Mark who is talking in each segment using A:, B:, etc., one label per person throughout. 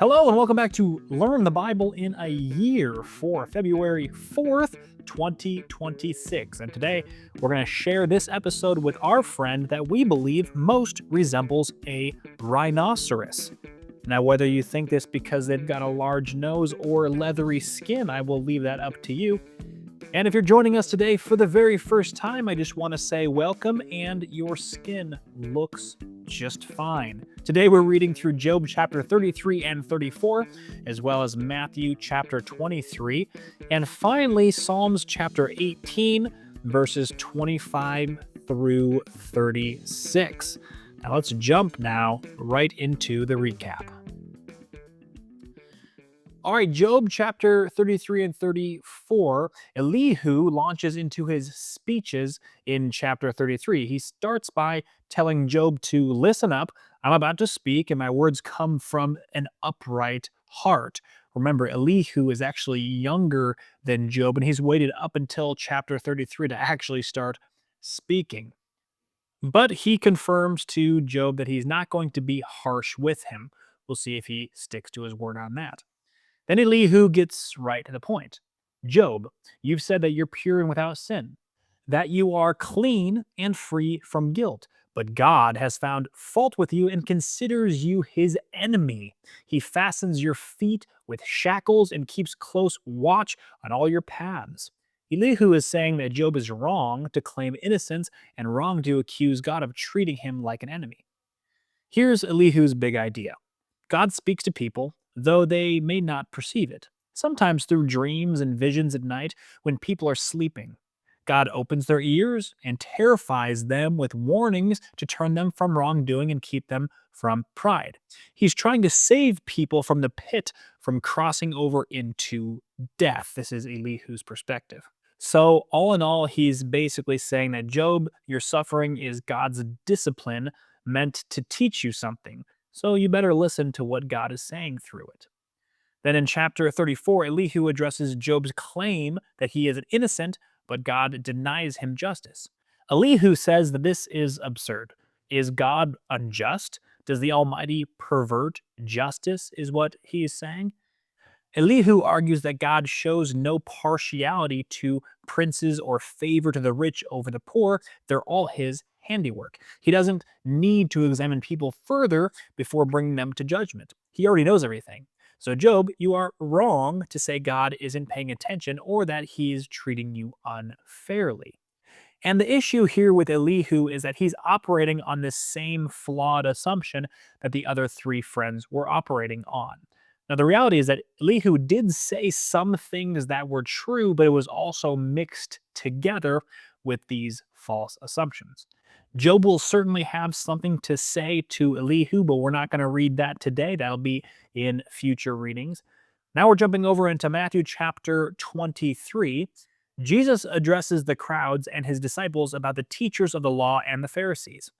A: Hello, and welcome back to Learn the Bible in a Year for February 4th, 2026. And today we're going to share this episode with our friend that we believe most resembles a rhinoceros. Now, whether you think this because they've got a large nose or leathery skin, I will leave that up to you. And if you're joining us today for the very first time, I just want to say welcome, and your skin looks just fine. Today we're reading through Job chapter 33 and 34, as well as Matthew chapter 23, and finally Psalms chapter 18, verses 25 through 36. Now let's jump now right into the recap. All right, Job chapter 33 and 34, Elihu launches into his speeches in chapter 33. He starts by telling Job to listen up. I'm about to speak, and my words come from an upright heart. Remember, Elihu is actually younger than Job, and he's waited up until chapter 33 to actually start speaking. But he confirms to Job that he's not going to be harsh with him. We'll see if he sticks to his word on that. Then Elihu gets right to the point. Job, you've said that you're pure and without sin, that you are clean and free from guilt. But God has found fault with you and considers you his enemy. He fastens your feet with shackles and keeps close watch on all your paths. Elihu is saying that Job is wrong to claim innocence and wrong to accuse God of treating him like an enemy. Here's Elihu's big idea. God speaks to people, though they may not perceive it, sometimes through dreams and visions at night when people are sleeping. God opens their ears and terrifies them with warnings to turn them from wrongdoing and keep them from pride. He's trying to save people from the pit, from crossing over into death. This is Elihu's perspective. So, all in all, he's basically saying that Job, your suffering is God's discipline meant to teach you something. So you better listen to what God is saying through it. Then in chapter 34, Elihu addresses Job's claim that he is innocent, but God denies him justice. Elihu says that this is absurd. Is God unjust? Does the Almighty pervert justice, is what he is saying? Elihu argues that God shows no partiality to princes or favor to the rich over the poor. They're all his handiwork. He doesn't need to examine people further before bringing them to judgment. He already knows everything. So, Job, you are wrong to say God isn't paying attention or that he is treating you unfairly. And the issue here with Elihu is that he's operating on this same flawed assumption that the other three friends were operating on. Now, the reality is that Elihu did say some things that were true, but it was also mixed together with these false assumptions. Job will certainly have something to say to Elihu, but we're not going to read that today. That'll be in future readings. Now we're jumping over into Matthew chapter 23. Jesus addresses the crowds and his disciples about the teachers of the law and the Pharisees.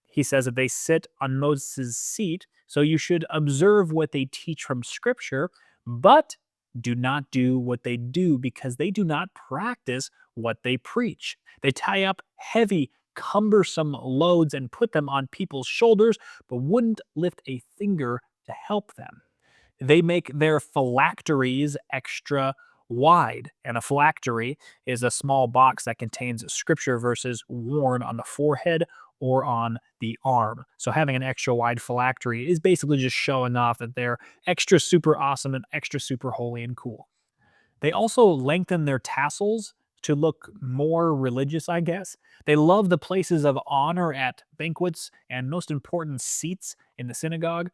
A: He says that they sit on Moses' seat, so you should observe what they teach from Scripture, but do not do what they do because they do not practice what they preach. They tie up heavy, cumbersome loads and put them on people's shoulders, but wouldn't lift a finger to help them. They make their phylacteries extra wide, and a phylactery is a small box that contains scripture verses worn on the forehead or on the arm. So having an extra wide phylactery is basically just showing off that they're extra super awesome and extra super holy and cool. They also lengthen their tassels to look more religious, I guess. They love the places of honor at banquets and most important seats in the synagogue.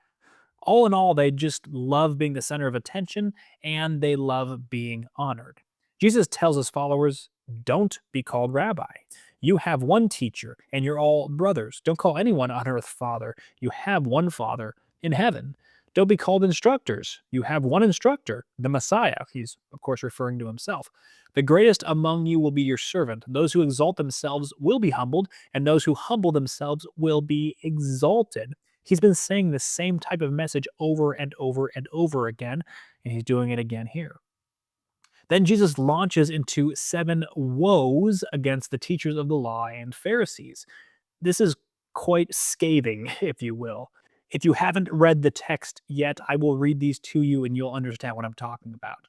A: All in all, they just love being the center of attention and they love being honored. Jesus tells his followers, don't be called rabbi. You have one teacher and you're all brothers. Don't call anyone on earth father. You have one Father in heaven. Don't be called instructors. You have one instructor, the Messiah. He's, of course, referring to himself. The greatest among you will be your servant. Those who exalt themselves will be humbled, and those who humble themselves will be exalted. He's been saying the same type of message over and over and over again, and he's doing it again here. Then Jesus launches into 7 woes against the teachers of the law and Pharisees. This is quite scathing, if you will. If you haven't read the text yet, I will read these to you and you'll understand what I'm talking about.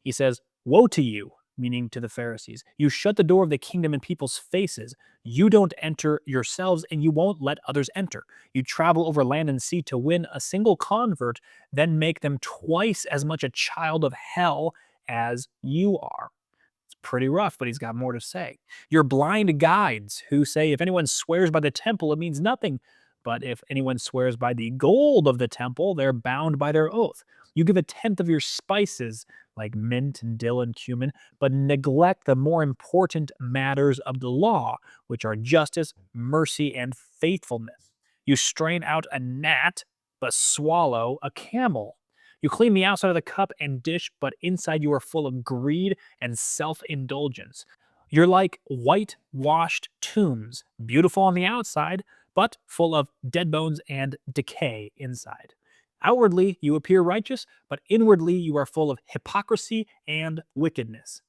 A: He says, "Woe to you," meaning to the Pharisees. "You shut the door of the kingdom in people's faces. You don't enter yourselves and you won't let others enter. You travel over land and sea to win a single convert, then make them twice as much a child of hell as you are." It's pretty rough, but he's got more to say. "You're blind guides who say if anyone swears by the temple, it means nothing. But if anyone swears by the gold of the temple, they're bound by their oath. You give a tenth of your spices, like mint and dill and cumin, but neglect the more important matters of the law, which are justice, mercy, and faithfulness. You strain out a gnat, but swallow a camel. You clean the outside of the cup and dish, but inside you are full of greed and self indulgence. You're like whitewashed tombs, beautiful on the outside, but full of dead bones and decay inside. Outwardly, you appear righteous, but inwardly, you are full of hypocrisy and wickedness."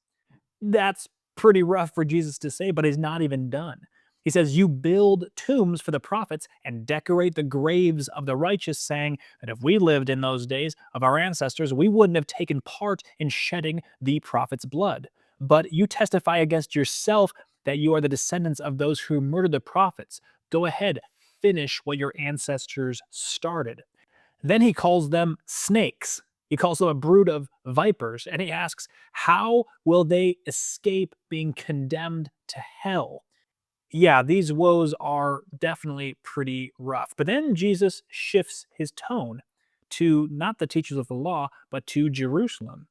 A: That's pretty rough for Jesus to say, but he's not even done. He says, "You build tombs for the prophets and decorate the graves of the righteous, saying that if we lived in those days of our ancestors, we wouldn't have taken part in shedding the prophets' blood. But you testify against yourself that you are the descendants of those who murdered the prophets. Go ahead, finish what your ancestors started." Then he calls them snakes. He calls them a brood of vipers, and he asks, how will they escape being condemned to hell? Yeah, these woes are definitely pretty rough. But then Jesus shifts his tone to not the teachers of the law, but to Jerusalem.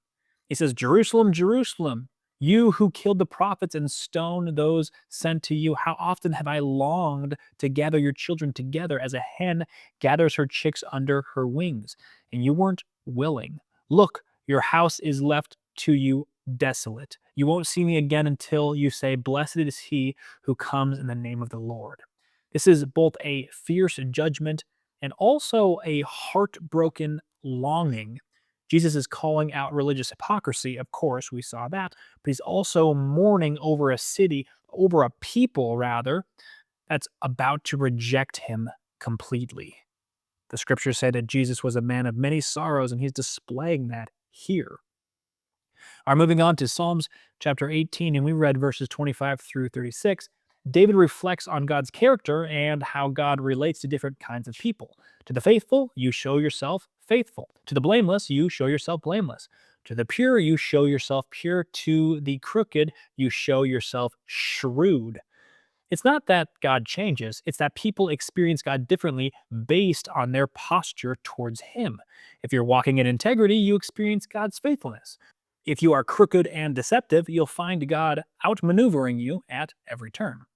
A: He says, "Jerusalem, Jerusalem, you who killed the prophets and stoned those sent to you, how often have I longed to gather your children together as a hen gathers her chicks under her wings, and you weren't willing. Look, your house is left to you desolate. You won't see me again until you say, 'Blessed is he who comes in the name of the Lord.'" This is both a fierce judgment and also a heartbroken longing. Jesus is calling out religious hypocrisy, of course, we saw that, but he's also mourning over a city, over a people rather, that's about to reject him completely. The scriptures say that Jesus was a man of many sorrows, and he's displaying that here. All right, moving on to Psalms chapter 18, and we read verses 25 through 36. David reflects on God's character and how God relates to different kinds of people. To the faithful, you show yourself faithful. To the blameless, you show yourself blameless. To the pure, you show yourself pure. To the crooked, you show yourself shrewd. It's not that God changes, it's that people experience God differently based on their posture towards Him. If you're walking in integrity, you experience God's faithfulness. If you are crooked and deceptive, you'll find God outmaneuvering you at every turn.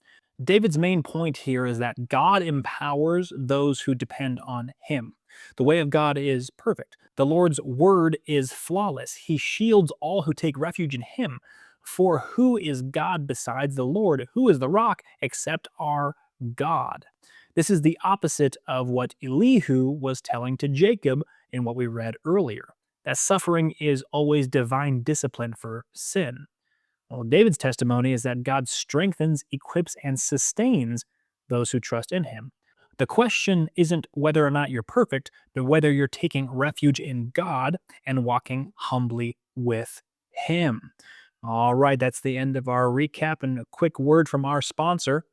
A: David's main point here is that God empowers those who depend on Him. The way of God is perfect. The Lord's word is flawless. He shields all who take refuge in Him. For who is God besides the Lord? Who is the rock except our God? This is the opposite of what Elihu was telling to Jacob in what we read earlier, that suffering is always divine discipline for sin. Well, David's testimony is that God strengthens, equips, and sustains those who trust in Him. The question isn't whether or not you're perfect, but whether you're taking refuge in God and walking humbly with Him. All right, that's the end of our recap and a quick word from our sponsor.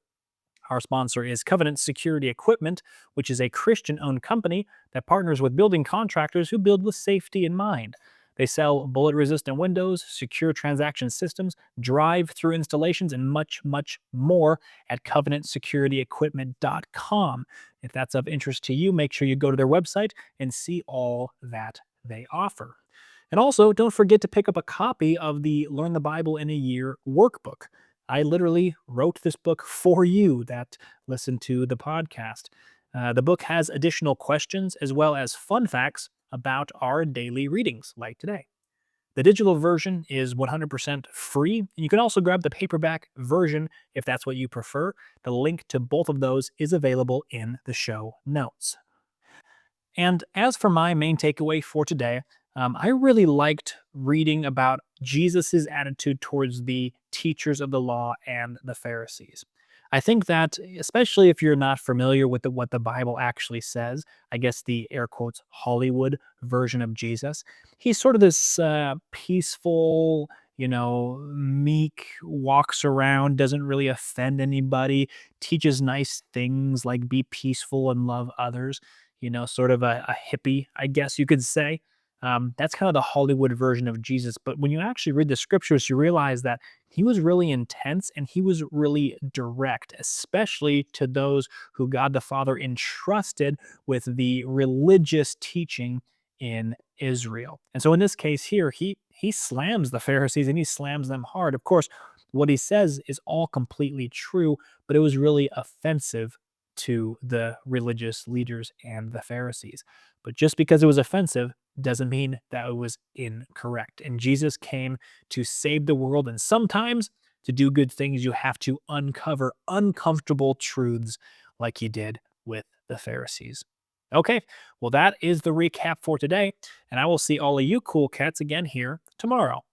A: Our sponsor is Covenant Security Equipment, which is a Christian owned company that partners with building contractors who build with safety in mind. They sell bullet resistant windows, secure transaction systems, drive through installations, and much, much more at covenantsecurityequipment.com. If that's of interest to you, make sure you go to their website and see all that they offer. And also, don't forget to pick up a copy of the Learn the Bible in a Year workbook. I literally wrote this book for you that listen to the podcast. The book has additional questions as well as fun facts about our daily readings, like today. The digital version is 100% free. And you can also grab the paperback version if that's what you prefer. The link to both of those is available in the show notes. And as for my main takeaway for today, I really liked reading about Jesus's attitude towards the teachers of the law and the Pharisees. I think that, especially if you're not familiar with what the Bible actually says, I guess the air quotes Hollywood version of Jesus, he's sort of this peaceful, meek, walks around, doesn't really offend anybody, teaches nice things like be peaceful and love others, sort of a hippie, I guess you could say. That's kind of the Hollywood version of Jesus. But when you actually read the scriptures, you realize that he was really intense and he was really direct, especially to those who God the Father entrusted with the religious teaching in Israel. And so in this case here, he slams the Pharisees and he slams them hard. Of course, what he says is all completely true, but it was really offensive to the religious leaders and the Pharisees. But just because it was offensive doesn't mean that it was incorrect. And Jesus came to save the world. And sometimes to do good things, you have to uncover uncomfortable truths like he did with the Pharisees. Okay, well, that is the recap for today. And I will see all of you cool cats again here tomorrow.